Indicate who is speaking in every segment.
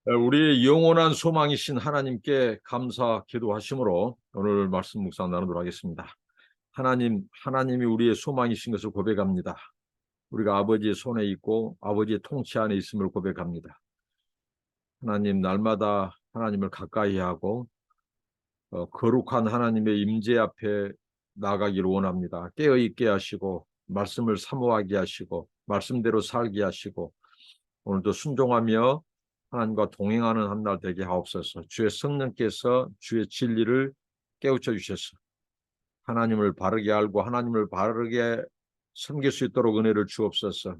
Speaker 1: 우리의 영원한 소망이신 하나님께 감사 기도하심으로 오늘 말씀 묵상 나누도록 하겠습니다. 하나님이 우리의 소망이신 것을 고백합니다. 우리가 아버지의 손에 있고 아버지의 통치 안에 있음을 고백합니다. 하나님, 날마다 하나님을 가까이 하고 거룩한 하나님의 임재 앞에 나가기를 원합니다. 깨어있게 하시고 말씀을 사모하게 하시고 말씀대로 살게 하시고 오늘도 순종하며 하나님과 동행하는 한 날 되게 하옵소서. 주의 성령께서 주의 진리를 깨우쳐 주셔서 하나님을 바르게 알고 하나님을 바르게 섬길 수 있도록 은혜를 주옵소서.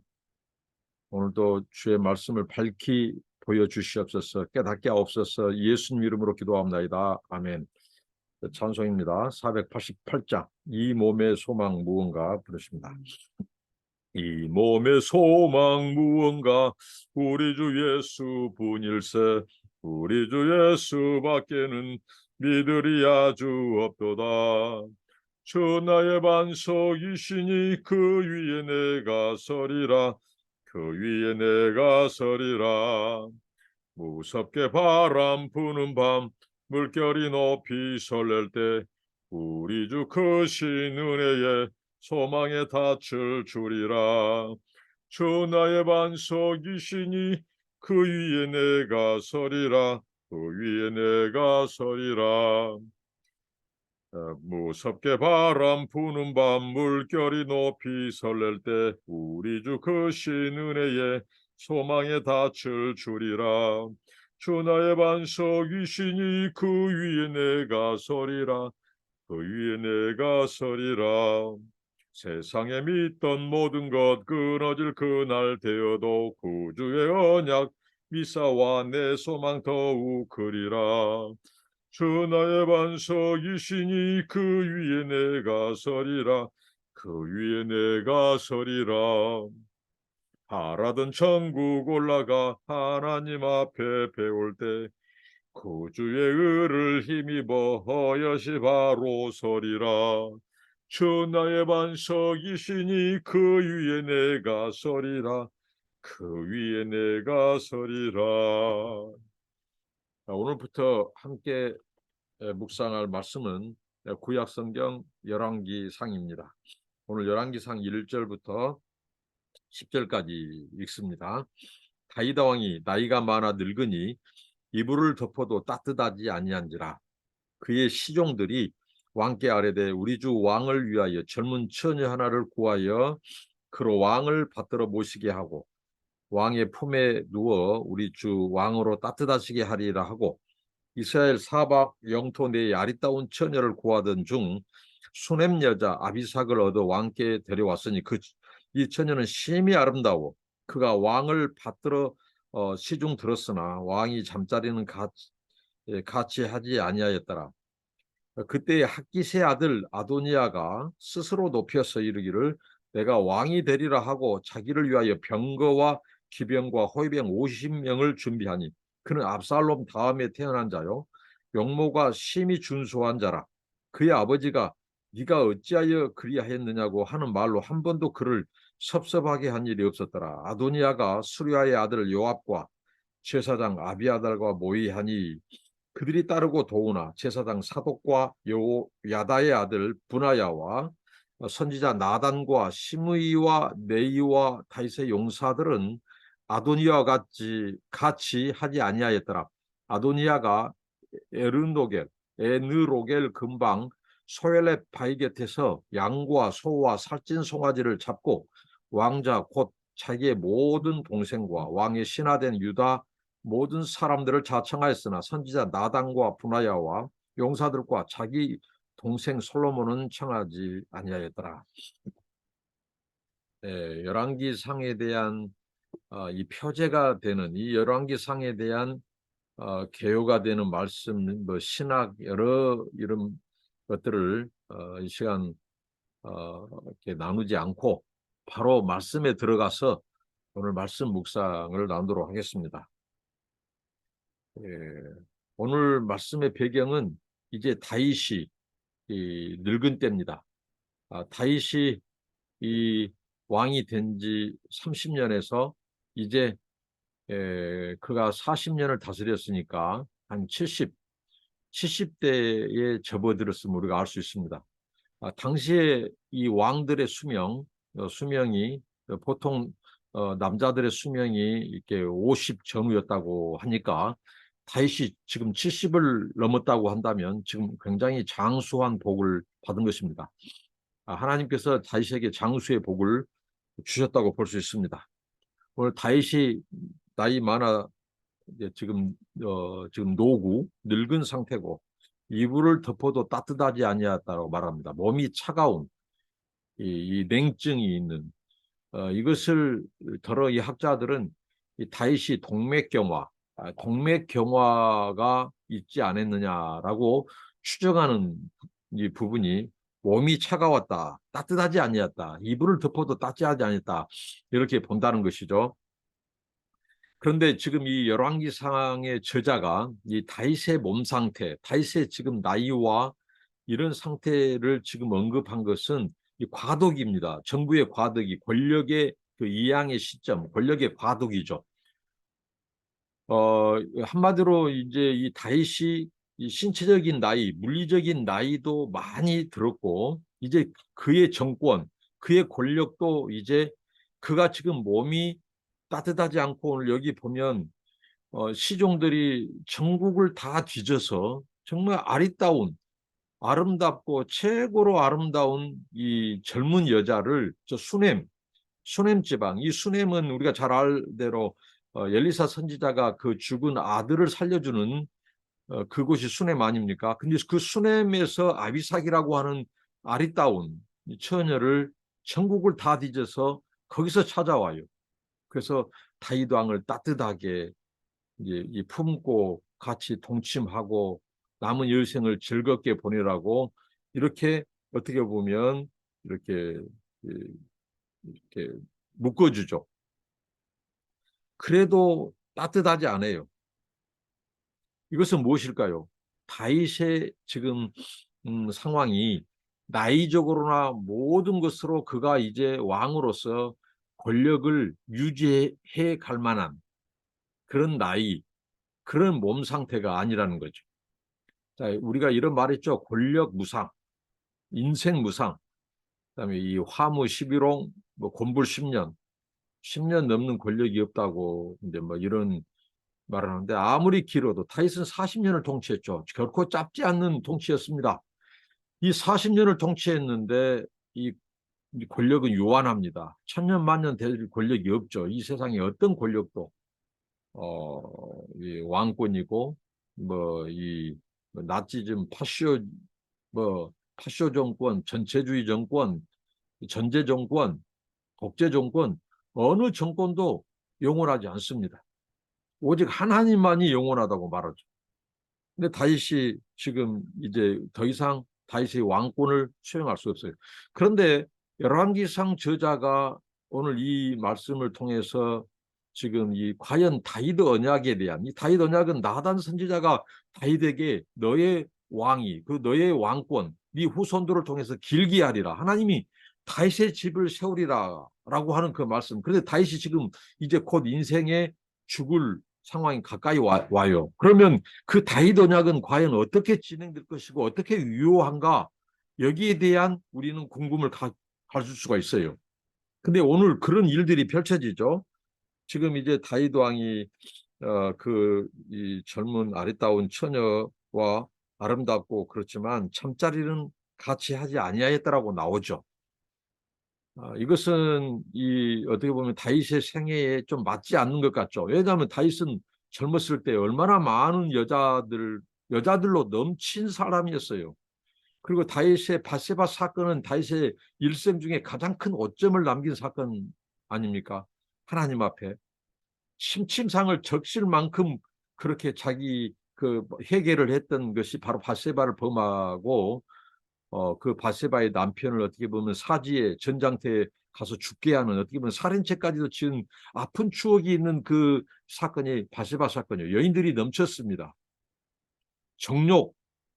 Speaker 1: 오늘도 주의 말씀을 밝히 보여주시옵소서. 깨닫게 하옵소서. 예수님 이름으로 기도합니다. 아멘. 찬송입니다. 488장 이 몸의 소망 무언가 부르십니다. 이 몸의 소망 무언가 우리 주 예수 분일세. 우리 주 예수밖에는 믿으리 아주 없도다. 주 나의 반석이시니 그 위에 내가 서리라. 그 위에 내가 서리라. 무섭게 바람 부는 밤 물결이 높이 설렐 때 우리 주 크신 은혜에 소망에 닻을 주리라. 주 나의 반석이시니 그 위에 내가 서리라. 그 위에 내가 서리라. 무섭게 바람 부는 밤 물결이 높이 설렐 때 우리 주 크신 은혜에 소망에 닻을 주리라. 주 나의 반석이시니 그 위에 내가 서리라. 그 위에 내가 서리라. 세상에 믿던 모든 것 끊어질 그날 되어도 구주의 언약 미사와 내 소망 더욱 크리라. 주 나의 반석이시니 그 위에 내가 서리라. 그 위에 내가 서리라. 바라던 천국 올라가 하나님 앞에 배울 때 구주의 의를 힘입어 허여시 바로 서리라. 주 나의 반석이시니 그 위에 내가 서리라. 그 위에 내가 서리라. 오늘부터 함께 묵상할 말씀은 구약성경 열왕기상입니다. 오늘 열왕기상 1절부터 10절까지 읽습니다. 다윗 왕이 나이가 많아 늙으니 이불을 덮어도 따뜻하지 아니한지라. 그의 시종들이 왕께 아뢰되 우리 주 왕을 위하여 젊은 처녀 하나를 구하여 그로 왕을 받들어 모시게 하고 왕의 품에 누워 우리 주 왕으로 따뜻하시게 하리라 하고 이스라엘 사박 영토 내에 아리따운 처녀를 구하던 중 수넴 여자 아비삭을 얻어 왕께 데려왔으니 이 처녀는 심히 아름다워 그가 왕을 받들어 시중 들었으나 왕이 잠자리는 같이 하지 아니하였더라. 그때 학기세 아들 아도니아가 스스로 높여서 이르기를 내가 왕이 되리라 하고 자기를 위하여 병거와 기병과 호위병 50명을 준비하니 그는 압살롬 다음에 태어난 자요 용모가 심히 준수한 자라. 그의 아버지가 네가 어찌하여 그리하였느냐고 하는 말로 한 번도 그를 섭섭하게 한 일이 없었더라. 아도니아가 수리아의 아들 요압과 제사장 아비아달과 모의하니 그들이 따르고 도우나 제사장 사독과 야다의 아들 분하야와 선지자 나단과 시므이와 네이와 다윗의 용사들은 아도니아와 같이 하지 아니하였더라. 아도니아가 에느로겔 근방 소엘렛 바위 곁에서 양과 소와 살찐 송아지를 잡고 왕자 곧 자기의 모든 동생과 왕의 신하된 유다 모든 사람들을 자청하였으나 선지자 나단과 분하야와 용사들과 자기 동생 솔로몬은 청하지 아니하였더라. 열왕기상에 대한 이 표제가 되는 이 열왕기상에 대한 개요가 되는 말씀, 신학 여러 이런 것들을 이 시간 이렇게 나누지 않고 바로 말씀에 들어가서 오늘 말씀 묵상을 나누도록 하겠습니다. 오늘 말씀의 배경은 이제 다윗이 늙은 때입니다. 다윗이 이 왕이 된 지 30년에서 이제 그가 40년을 다스렸으니까 한 70대에 접어들었음을 우리가 알 수 있습니다. 당시에 이 왕들의 수명이 보통 남자들의 수명이 이렇게 50 전후였다고 하니까 다윗이 지금 70을 넘었다고 한다면 지금 굉장히 장수한 복을 받은 것입니다. 하나님께서 다윗에게 장수의 복을 주셨다고 볼 수 있습니다. 오늘 다윗이 나이 많아 지금 노구 늙은 상태고 이불을 덮어도 따뜻하지 아니하다고 말합니다. 몸이 차가운 이 냉증이 있는 이것을 더러 이 학자들은 이 다윗이 동맥경화가 있지 않았느냐라고 추정하는 이 부분이 몸이 차가웠다, 따뜻하지 아니었다, 이불을 덮어도 따뜻하지 않았다 이렇게 본다는 것이죠. 그런데 지금 이 열왕기상의 저자가 이 다윗의 몸 상태, 다윗의 지금 나이와 이런 상태를 지금 언급한 것은 이 과도기입니다. 정부의 과도기, 권력의 그 이양의 시점, 권력의 과도기죠. 한마디로 이제 이 다윗이 이 신체적인 나이, 물리적인 나이도 많이 들었고, 이제 그의 정권, 그의 권력도 이제 그가 지금 몸이 따뜻하지 않고 오늘 여기 보면 시종들이 전국을 다 뒤져서 정말 아름답고 최고로 아름다운 이 젊은 여자를 수냄 지방, 이 수냄은 우리가 잘 알대로 엘리사 선지자가 그 죽은 아들을 살려주는 그곳이 수냄 아닙니까? 근데 그 수냄에서 아비삭이라고 하는 아리따운 처녀를 전국을 다 뒤져서 거기서 찾아와요. 그래서 다윗 왕을 따뜻하게 이제 품고 같이 동침하고 남은 일생을 즐겁게 보내라고 이렇게 어떻게 보면 이렇게 묶어주죠. 그래도 따뜻하지 않아요. 이것은 무엇일까요? 다윗의 지금 상황이 나이적으로나 모든 것으로 그가 이제 왕으로서 권력을 유지해 갈 만한 그런 나이, 그런 몸 상태가 아니라는 거죠. 자, 우리가 이런 말 했죠. 권력 무상, 인생 무상, 그다음에 이 화무 11홍, 뭐 곤불 10년 넘는 권력이 없다고 이제 뭐 이런 말을 하는데 아무리 길어도 다윗은 40년을 통치했죠. 결코 짧지 않는 통치였습니다. 이 40년을 통치했는데 이 권력은 유한합니다. 천년 만년 될 권력이 없죠. 이 세상에 어떤 권력도 이 왕권이고 뭐이 나치즘 파쇼 정권, 전체주의 정권, 전제 정권, 독재 정권 어느 정권도 영원하지 않습니다. 오직 하나님만이 영원하다고 말하죠. 근데 다윗이 지금 이제 더 이상 다윗의 왕권을 수행할 수 없어요. 그런데 열왕기상 저자가 오늘 이 말씀을 통해서 지금 이 과연 다윗 언약에 대한 이 다윗 언약은 나단 선지자가 다윗에게 너의 왕이 그 너의 왕권 네 후손들을 통해서 길게 하리라 하나님이 다윗의 집을 세우리라라고 하는 그 말씀. 그런데 다윗이 지금 이제 곧 인생에 죽을 상황이 가까이 와요. 그러면 그 다윗 언약은 과연 어떻게 진행될 것이고 어떻게 유효한가 여기에 대한 우리는 궁금을 가질 수가 있어요. 근데 오늘 그런 일들이 펼쳐지죠. 지금 이제 다윗 왕이 이 젊은 아리따운 처녀와 아름답고 그렇지만 잠자리는 같이 하지 아니하였다라고 나오죠. 이것은 어떻게 보면 다윗의 생애에 좀 맞지 않는 것 같죠. 왜냐하면 다윗은 젊었을 때 얼마나 많은 여자들로 넘친 사람이었어요. 그리고 다윗의 바세바 사건은 다윗의 일생 중에 가장 큰 오점을 남긴 사건 아닙니까? 하나님 앞에 심침상을 적실 만큼 그렇게 자기 그 회개를 했던 것이 바로 바세바를 범하고 그 바세바의 남편을 어떻게 보면 사지에 전장터에 가서 죽게 하는 어떻게 보면 살인죄까지도 지은 아픈 추억이 있는 그 사건이 바세바 사건이에요. 여인들이 넘쳤습니다.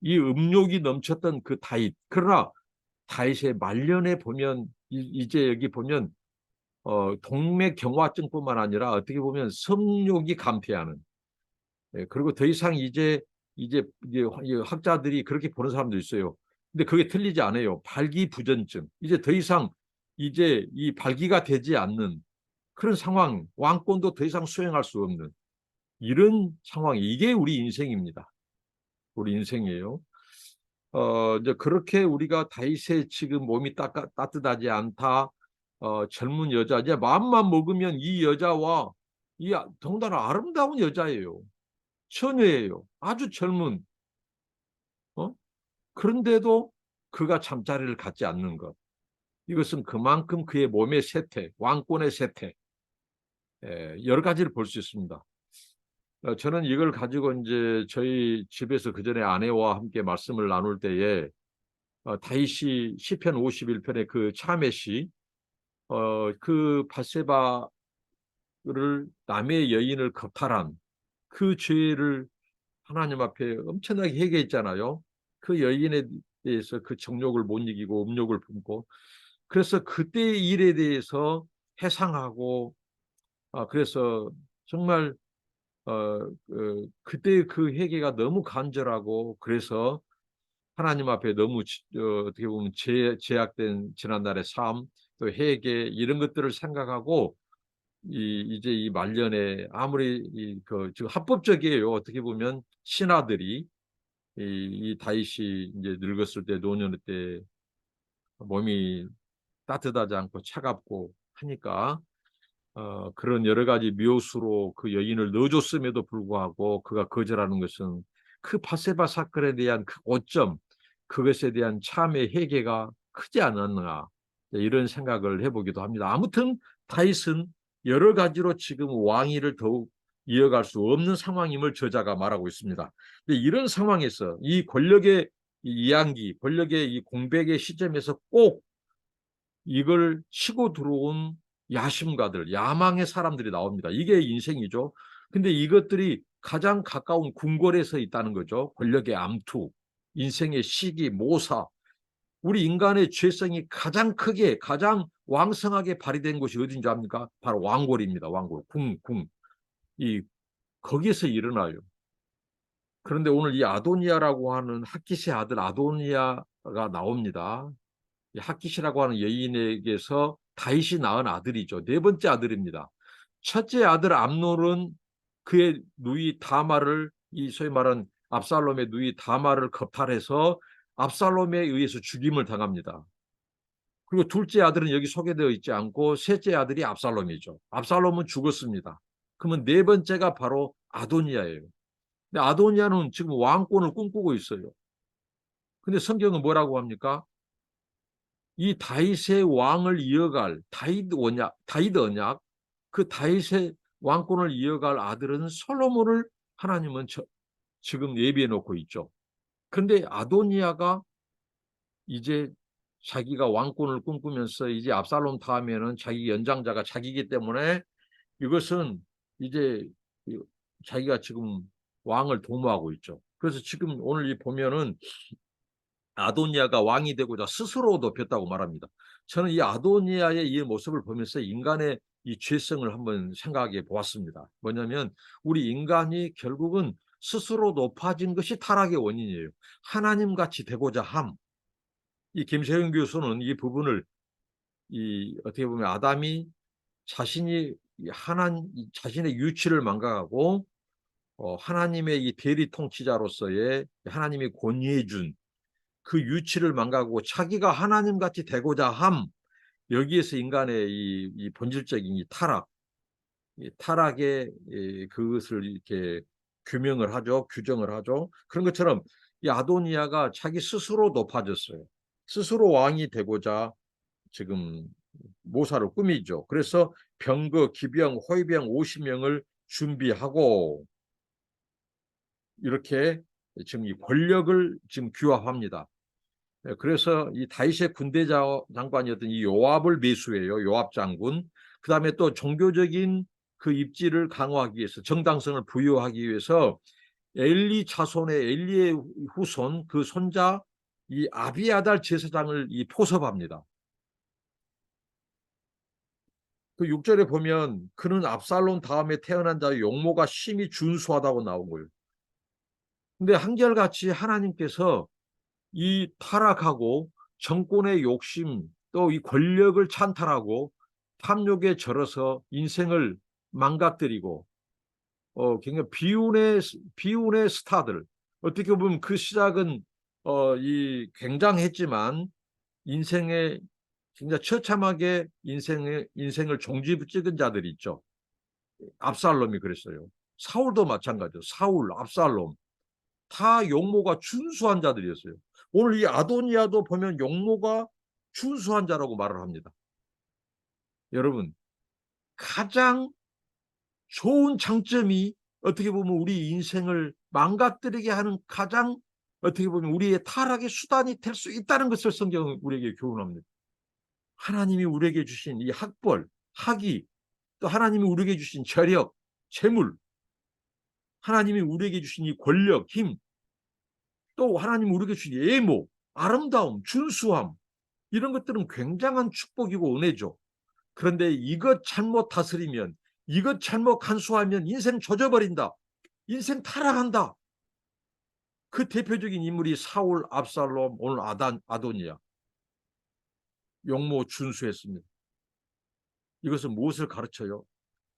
Speaker 1: 이 음욕이 넘쳤던 그 다윗. 그러나 다윗의 말년에 보면 이제 여기 보면 동맥경화증뿐만 아니라 어떻게 보면 성욕이 감퇴하는. 그리고 더 이상 이제 학자들이 그렇게 보는 사람도 있어요. 근데 그게 틀리지 않아요. 발기부전증. 이제 더 이상 이제 이 발기가 되지 않는 그런 상황, 왕권도 더 이상 수행할 수 없는 이런 상황이 이게 우리 인생입니다. 우리 인생이에요. 이제 그렇게 우리가 다윗의 지금 몸이 따뜻하지 않다. 젊은 여자, 이제 마음만 먹으면 이 여자와 더군다나 아름다운 여자예요. 처녀예요. 아주 젊은. 어? 그런데도 그가 잠자리를 갖지 않는 것. 이것은 그만큼 그의 몸의 세태, 왕권의 세태, 여러 가지를 볼 수 있습니다. 저는 이걸 가지고 이제 저희 집에서 그 전에 아내와 함께 말씀을 나눌 때에 다윗이 시편 51편의 그 참회 시, 그 밧세바를 남의 여인을 겁탈한 그 죄를 하나님 앞에 엄청나게 회개했잖아요. 그 여인에 대해서 그 정욕을 못 이기고 음욕을 품고 그래서 그때의 일에 대해서 회상하고 그래서 정말 그때 그 회개가 너무 간절하고 그래서 하나님 앞에 너무 어떻게 보면 제약된 지난날의 삶, 또 회개 이런 것들을 생각하고 이제 이 말년에 아무리 지금 합법적이에요. 어떻게 보면 신하들이 이 다윗이 이제 늙었을 때 노년의 때 몸이 따뜻하지 않고 차갑고 하니까 그런 여러 가지 묘수로 그 여인을 넣어줬음에도 불구하고 그가 거절하는 것은 그 밧세바 사건에 대한 그 오점, 그것에 대한 참의 회개가 크지 않았나 이런 생각을 해보기도 합니다. 아무튼 다윗은 여러 가지로 지금 왕위를 더욱 이어갈 수 없는 상황임을 저자가 말하고 있습니다. 근데 이런 상황에서 이 권력의 이양기, 권력의 이 공백의 시점에서 꼭 이걸 치고 들어온 야심가들, 야망의 사람들이 나옵니다. 이게 인생이죠. 근데 이것들이 가장 가까운 궁궐에 서 있다는 거죠. 권력의 암투, 인생의 시기, 모사. 우리 인간의 죄성이 가장 크게, 가장 왕성하게 발휘된 곳이 어딘지 압니까? 바로 왕골입니다. 왕골, 궁. 거기에서 일어나요. 그런데 오늘 이 아도니아라고 하는 핫깃의 아들 아도니아가 나옵니다. 핫깃이라고 하는 여인에게서 다윗이 낳은 아들이죠. 네 번째 아들입니다. 첫째 아들 암논은 그의 누이 다말을 소위 말하는 압살롬의 누이 다말을 겁탈해서 압살롬에 의해서 죽임을 당합니다. 그리고 둘째 아들은 여기 소개되어 있지 않고 셋째 아들이 압살롬이죠. 압살롬은 죽었습니다. 그러면 네 번째가 바로 아도니아예요. 근데 아도니아는 지금 왕권을 꿈꾸고 있어요. 근데 성경은 뭐라고 합니까? 이 다윗의 왕을 이어갈 다윗 언약, 그 다윗의 왕권을 이어갈 아들은 솔로몬을 하나님은 지금 예비해 놓고 있죠. 그런데 아도니아가 이제 자기가 왕권을 꿈꾸면서 이제 압살롬 다음에는 자기 연장자가 자기이기 때문에 이것은 이제 자기가 지금 왕을 도모하고 있죠. 그래서 지금 오늘 보면은 아도니아가 왕이 되고자 스스로 높였다고 말합니다. 저는 이 아도니아의 이 모습을 보면서 인간의 이 죄성을 한번 생각해 보았습니다. 뭐냐면 우리 인간이 결국은 스스로 높아진 것이 타락의 원인이에요. 하나님같이 되고자 함. 이 김세영 교수는 이 부분을 어떻게 보면 아담이 자신의 유치를 망각하고 하나님의 이 대리 통치자로서의 하나님이 권유해 준 그 유치를 망각하고 자기가 하나님같이 되고자 함, 여기에서 인간의 이 본질적인 이 타락의 그것을 이렇게 규정을 하죠. 그런 것처럼 이 아도니아가 자기 스스로 높아졌어요. 스스로 왕이 되고자 지금 모사를 꾸미죠. 그래서 병거, 기병, 호위병 50명을 준비하고 이렇게 지금 이 권력을 지금 규합합니다. 그래서 이 다윗의 군대 장관이었던 이 요압을 매수해요. 요압 장군. 그 다음에 또 종교적인 그 입지를 강화하기 위해서 정당성을 부여하기 위해서 엘리 자손의 엘리의 후손 그 손자 이 아비아달 제사장을 포섭합니다. 그 6절에 보면 그는 압살롬 다음에 태어난 자의 용모가 심히 준수하다고 나온 거예요. 근데 한결같이 하나님께서 이 타락하고 정권의 욕심 또 이 권력을 찬탈하고 탐욕에 절어서 인생을 망가뜨리고 굉장히 비운의 스타들, 어떻게 보면 그 시작은 이 굉장했지만 인생에 진짜 처참하게 인생을 종지부찍은 자들이 있죠. 압살롬이 그랬어요. 사울도 마찬가지죠. 사울, 압살롬 다 용모가 준수한 자들이었어요. 오늘 이 아도니아도 보면 용모가 준수한 자라고 말을 합니다. 여러분, 가장 좋은 장점이 어떻게 보면 우리 인생을 망가뜨리게 하는 가장 어떻게 보면 우리의 타락의 수단이 될 수 있다는 것을 성경은 우리에게 교훈합니다. 하나님이 우리에게 주신 이 학벌, 학위, 또 하나님이 우리에게 주신 재력, 재물, 하나님이 우리에게 주신 이 권력, 힘, 또 하나님이 우리에게 주신 예모, 아름다움, 준수함, 이런 것들은 굉장한 축복이고 은혜죠. 그런데 이것 잘못 다스리면, 이것 잘못 간수하면 인생 조져버린다. 인생 타락한다. 그 대표적인 인물이 사울, 압살롬, 오늘 아도니아. 용모 준수했습니다. 이것은 무엇을 가르쳐요?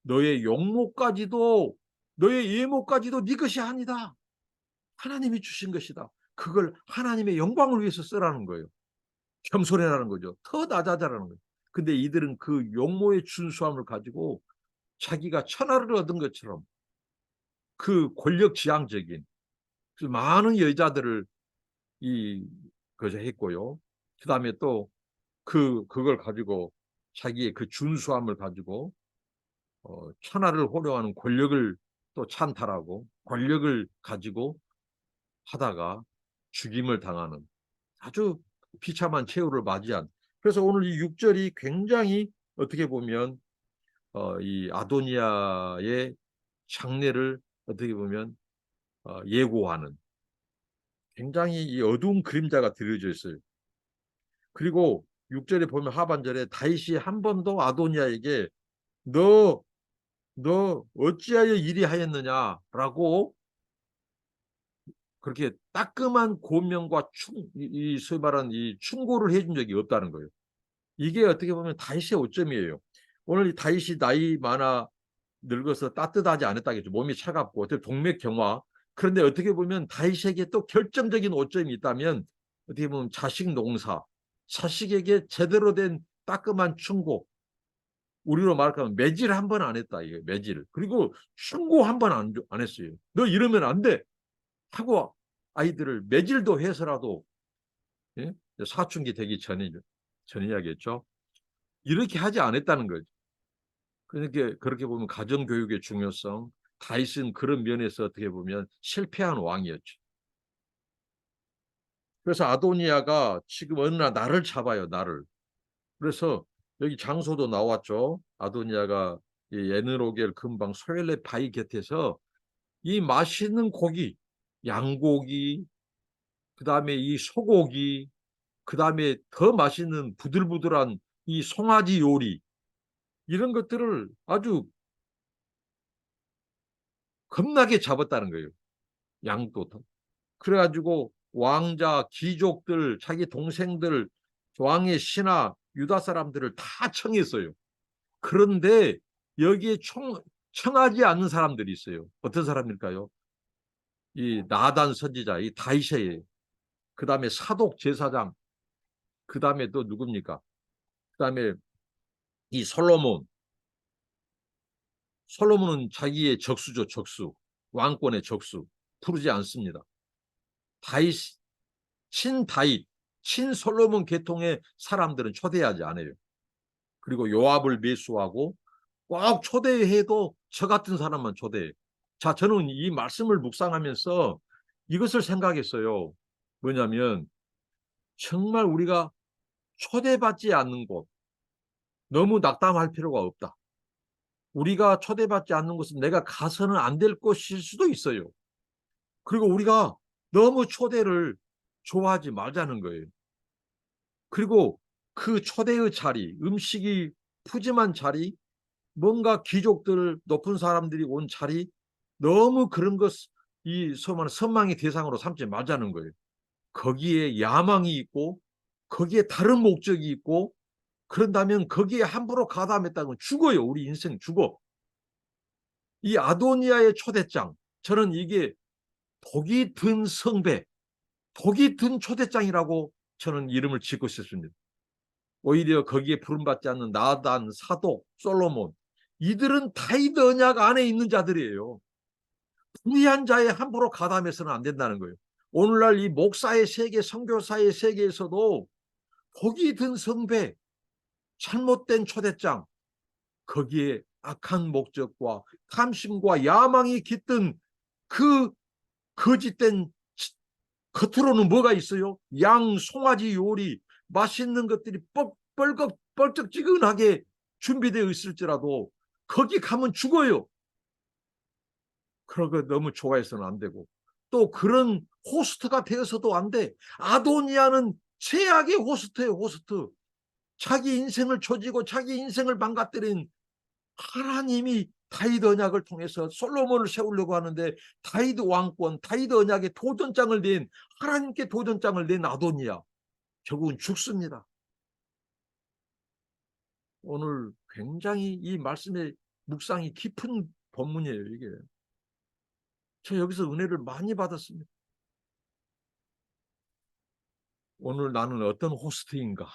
Speaker 1: 너의 용모까지도, 너의 예모까지도 네 것이 아니다. 하나님이 주신 것이다. 그걸 하나님의 영광을 위해서 쓰라는 거예요. 겸손해라는 거죠. 더 낮아자라는 거예요. 근데 이들은 그 용모의 준수함을 가지고 자기가 천하를 얻은 것처럼 그 권력지향적인 그 많은 여자들을 했고요. 그 다음에 또 그걸 가지고 자기의 그 준수함을 가지고 천하를 호령하는 권력을 또 찬탈하고 권력을 가지고 하다가 죽임을 당하는 아주 비참한 최후를 맞이한. 그래서 오늘 이 6절이 굉장히 어떻게 보면 이 아도니아의 장래를 어떻게 보면 예고하는 굉장히 이 어두운 그림자가 드려져 있어요. 그리고 6절에 보면 하반절에 다윗이 한 번 더 아도니아에게 너 어찌하여 이리 하였느냐라고 그렇게 따끔한 고명과 소위 말하는 이 충고를 해준 적이 없다는 거예요. 이게 어떻게 보면 다윗의 오점이에요. 오늘 다윗이 나이 많아 늙어서 따뜻하지 않았다겠죠. 몸이 차갑고 어떻게 동맥경화. 그런데 어떻게 보면 다윗에게 또 결정적인 오점이 있다면 어떻게 보면 자식 농사, 자식에게 제대로 된 따끔한 충고. 우리로 말하면 매질 한 번 안 했다. 이게 매질. 그리고 충고 한 번 안 했어요. 너 이러면 안 돼. 하고 아이들을 매질도 해서라도 예? 사춘기 되기 전이야겠죠. 이렇게 하지 않았다는 거죠. 그러니까 그렇게 보면 가정교육의 중요성, 다윗은 그런 면에서 어떻게 보면 실패한 왕이었죠. 그래서 아도니아가 지금 어느 날 나를 잡아요, 나를. 그래서 여기 장소도 나왔죠. 아도니아가 예느로겔 근방 소엘레 바위 곁에서 이 맛있는 고기, 양고기, 그 다음에 이 소고기, 그 다음에 더 맛있는 부들부들한 이 송아지 요리, 이런 것들을 아주 겁나게 잡았다는 거예요. 양도. 그래가지고 왕자, 귀족들, 자기 동생들, 왕의 신하, 유다 사람들을 다 청했어요. 그런데 여기에 청하지 않는 사람들이 있어요. 어떤 사람일까요? 이 나단 선지자, 이 다윗의, 그 다음에 사독 제사장, 그 다음에 또 누굽니까? 그 다음에 이 솔로몬은 자기의 적수죠, 적수. 왕권의 적수. 부르지 않습니다. 다윗, 친다윗, 친솔로몬 계통의 사람들은 초대하지 않아요. 그리고 요압을 매수하고 꼭 초대해도 저 같은 사람만 초대해요. 자, 저는 이 말씀을 묵상하면서 이것을 생각했어요. 뭐냐면 정말 우리가 초대받지 않는 곳 너무 낙담할 필요가 없다. 우리가 초대받지 않는 곳은 내가 가서는 안 될 곳일 수도 있어요. 그리고 우리가 너무 초대를 좋아하지 말자는 거예요. 그리고 그 초대의 자리, 음식이 푸짐한 자리, 뭔가 귀족들, 높은 사람들이 온 자리, 너무 그런 것, 이 선망의 대상으로 삼지 말자는 거예요. 거기에 야망이 있고 거기에 다른 목적이 있고, 그런다면 거기에 함부로 가담했다면 죽어요. 우리 인생 죽어. 이 아도니아의 초대장, 저는 이게 독이 든 성배, 독이 든 초대장이라고 저는 이름을 짓고 싶습니다. 오히려 거기에 부름받지 않는 나단, 사독, 솔로몬, 이들은 다윗 언약 안에 있는 자들이에요. 불의한 자에 함부로 가담해서는 안 된다는 거예요. 오늘날 이 목사의 세계, 선교사의 세계에서도 독이 든 성배, 잘못된 초대장, 거기에 악한 목적과 탐심과 야망이 깃든 그 거짓된, 겉으로는 뭐가 있어요? 양, 송아지 요리, 맛있는 것들이 뻘쩍지근하게 준비되어 있을지라도 거기 가면 죽어요. 그런 거 너무 좋아해서는 안 되고, 또 그런 호스트가 되어서도 안 돼. 아도니아는 최악의 호스트예요. 호스트. 자기 인생을 조지고 자기 인생을 망가뜨린, 하나님이 다윗 언약을 통해서 솔로몬을 세우려고 하는데 다윗 왕권, 다윗 언약의 도전장을 낸, 하나님께 도전장을 낸 아도니아, 결국은 죽습니다. 오늘 굉장히 이 말씀의 묵상이 깊은 본문이에요. 이게 저 여기서 은혜를 많이 받았습니다. 오늘 나는 어떤 호스트인가,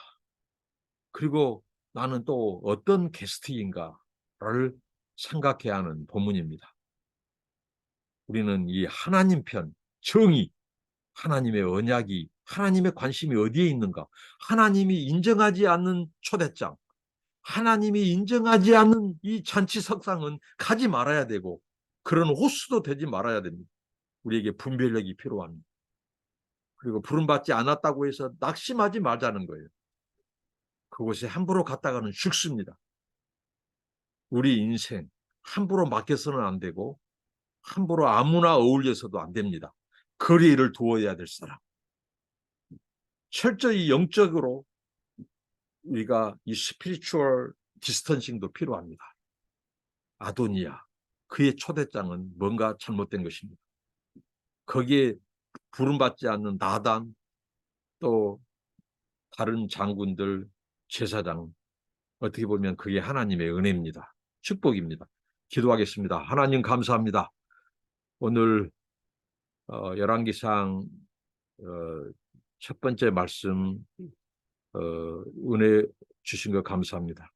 Speaker 1: 그리고 나는 또 어떤 게스트인가를 생각해야 하는 본문입니다. 우리는 이 하나님 편, 정의, 하나님의 언약이, 하나님의 관심이 어디에 있는가, 하나님이 인정하지 않는 초대장, 하나님이 인정하지 않는 이 잔치석상은 가지 말아야 되고, 그런 호수도 되지 말아야 됩니다. 우리에게 분별력이 필요합니다. 그리고 부름받지 않았다고 해서 낙심하지 말자는 거예요. 그곳에 함부로 갔다가는 죽습니다. 우리 인생 함부로 맡겨서는 안 되고, 함부로 아무나 어울려서도 안 됩니다. 거리를 두어야 될 사람, 철저히 영적으로 우리가 이 스피리추얼 디스턴싱도 필요합니다. 아도니아, 그의 초대장은 뭔가 잘못된 것입니다. 거기에 부름받지 않는 나단, 또 다른 장군들, 제사장, 어떻게 보면 그게 하나님의 은혜입니다. 축복입니다. 기도하겠습니다. 하나님 감사합니다. 오늘 열왕기상 첫 번째 말씀 은혜 주신 것 감사합니다.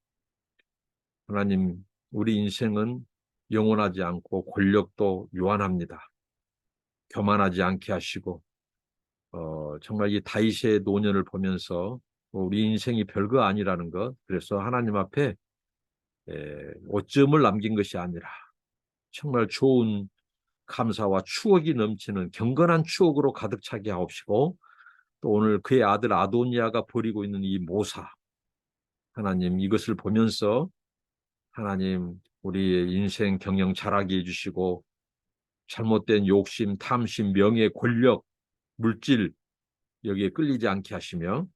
Speaker 1: 하나님, 우리 인생은 영원하지 않고 권력도 유한합니다. 교만하지 않게 하시고, 정말 이 다윗의 노년을 보면서 우리 인생이 별거 아니라는 것, 그래서 하나님 앞에 오점을 남긴 것이 아니라 정말 좋은 감사와 추억이 넘치는 경건한 추억으로 가득 차게 하옵시고, 또 오늘 그의 아들 아도니아가 벌이고 있는 이 모사, 하나님 이것을 보면서 하나님 우리의 인생 경영 잘하게 해주시고, 잘못된 욕심, 탐심, 명예, 권력, 물질 여기에 끌리지 않게 하시며,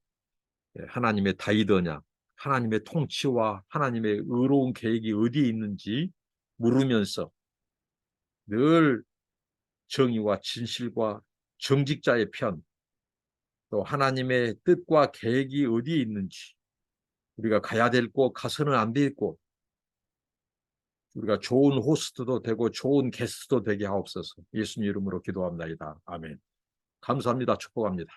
Speaker 1: 하나님의 다윗 언약, 하나님의 통치와 하나님의 의로운 계획이 어디에 있는지 물으면서 늘 정의와 진실과 정직자의 편, 또 하나님의 뜻과 계획이 어디에 있는지, 우리가 가야 될 곳, 가서는 안 될 곳, 우리가 좋은 호스트도 되고 좋은 게스트도 되게 하옵소서. 예수님 이름으로 기도합니다. 아멘. 감사합니다. 축복합니다.